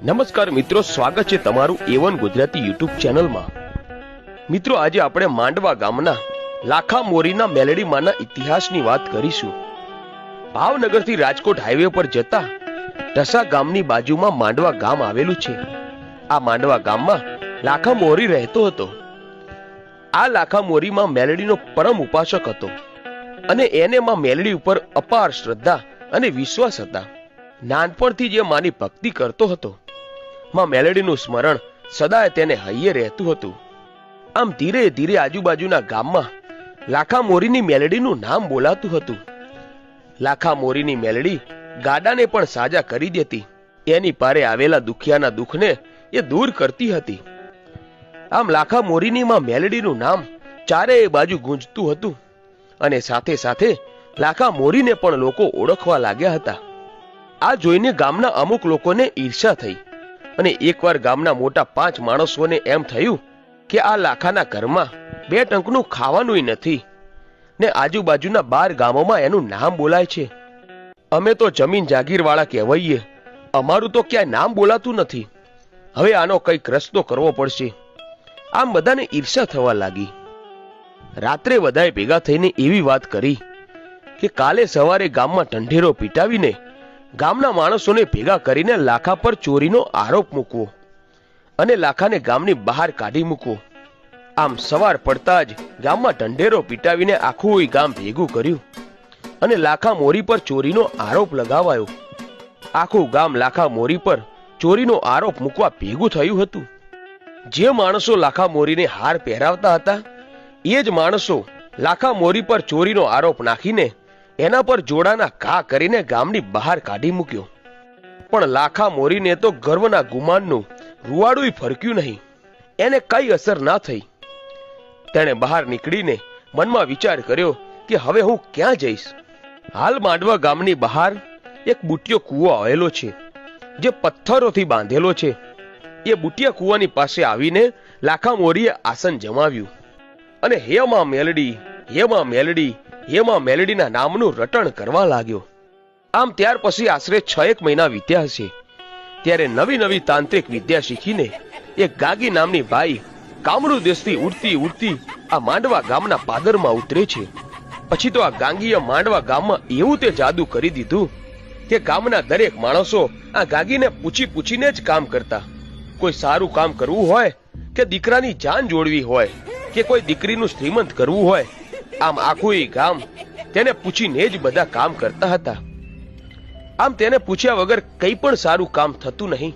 નમસ્કાર મિત્રો, સ્વાગત છે તમારું A1 ગુજરાતી યુટ્યુબ ચેનલમાં। મિત્રો, આજે આપણે માંડવા ગામના લાખા મોરીના મેલડીમાંના ઇતિહાસની વાત કરીશું। ભાવનગરથી રાજકોટ હાઈવે પર જતા ઢસા ગામની બાજુમાં માંડવા ગામ આવેલું છે। આ માંડવા ગામમાં લાખા મોરી રહેતો હતો। આ લાખા મોરીમાં મેલડીનો પરમ ઉપાસક હતો અને એને માં મેલડી ઉપર અપાર શ્રદ્ધા અને વિશ્વાસ હતા। નાનપણથી જે માની ભક્તિ કરતો હતો, માં મેલડીનું સ્મરણ સદાય તેને હૈયે રહેતું હતું। આમ ધીરે ધીરે આજુબાજુના ગામમાં લાખા મોરીની મેલડીનું નામ બોલાતું હતું। લાખા મોરીની મેલડી ગાડાને પણ સાજા કરી દેતી, એની પારે આવેલા દુખિયાના દુઃખને એ દૂર કરતી હતી। આમ લાખા મોરીની માં મેલડીનું નામ ચારેય બાજુ ગુંજતું હતું અને સાથે સાથે લાખા મોરીને પણ લોકો ઓળખવા લાગ્યા હતા। આ જોઈને ગામના અમુક લોકોને ઈર્ષા થઈ અને એકવાર ગામના મોટા 5 માણસોને એમ થયું કે આ લાખાના ઘરમાં 2 ટંકનું ખાવાનુંય નથી ને આજુબાજુના 12 ગામોમાં એનું નામ બોલાય છે। અમે તો જમીન જાગીર વાળા કહેવાઈએ, અમારું તો ક્યાંય નામ બોલાતું નથી। હવે આનો કંઈક રસ્તો કરવો પડશે। આમ બધાને ઈર્ષા થવા લાગી। રાત્રે બધાએ ભેગા થઈને એવી વાત કરી કે કાલે સવારે ગામમાં ઢંઢેરો પીટાવીને ગામના માણસોને ભેગા કરીને લાખા પર ચોરીનો આરોપ મૂકવો અને લાખાને ગામની બહાર કાઢી મૂકવો। આમ સવાર પડતા જ ગામમાં ઢંઢેરો પીટાવીને આખું ગામ ભેગું કર્યું અને લાખા મોરી પર ચોરીનો આરોપ લગાવાયો। આખું ગામ લાખા મોરી પર ચોરીનો આરોપ મૂકવા ભેગું થયું હતું। જે માણસો લાખા મોરીને હાર પહેરાવતા હતા, એ જ માણસો લાખા મોરી પર ચોરીનો આરોપ નાખીને એના પર જોડાના ઘા કરીને ગામની બહાર કાઢી મૂક્યો। પણ લાખા મોરીને તો ગર્વના ગુમાનનું રૂવાડું ફરક્યું નહીં, એને કઈ અસર ના થઈ। તેણે બહાર નીકળીને મનમાં વિચાર કર્યો કે હવે હું ક્યાં જઈશ। હાલ માંડવા ગામની બહાર એક બુટિયો કૂવો આવેલો છે, જે પથ્થરોથી બાંધેલો છે। એ બુટિયા કૂવાની પાસે આવીને લાખા મોરીએ આસન જમાવ્યું અને હે માં મેલડી, હે માં મેલડી, હે માં મેલડીના નામનું રટણ કરવા લાગ્યો। આમ ત્યાર પછી આશરે 6 મહિના વીત્યા હશે, ત્યારે નવી નવી તાંત્રિક વિદ્યા શીખીને એક ગાગી નામની બાઈ કામરૂ દેશથી ઉડતી ઉડતી આ માંડવા ગામના પાદરમાં ઉતરે છે। પછી તો આ ગાંગીએ માંડવા ગામમાં એવું તે જાદુ કરી દીધું કે ગામના દરેક માણસો આ ગાગીને પૂછી પૂછીને જ કામ કરતા। કોઈ સારું કામ કરવું હોય કે દીકરાની જાન જોડવી હોય કે કોઈ દીકરીનું શ્રીમંત કરવું હોય, આમ આખું ગામ તેને પૂછીને જ બધા કામ કરતા હતા। આમ તેને પૂછ્યા વગર કંઈ પણ સારું કામ થતું નહીં।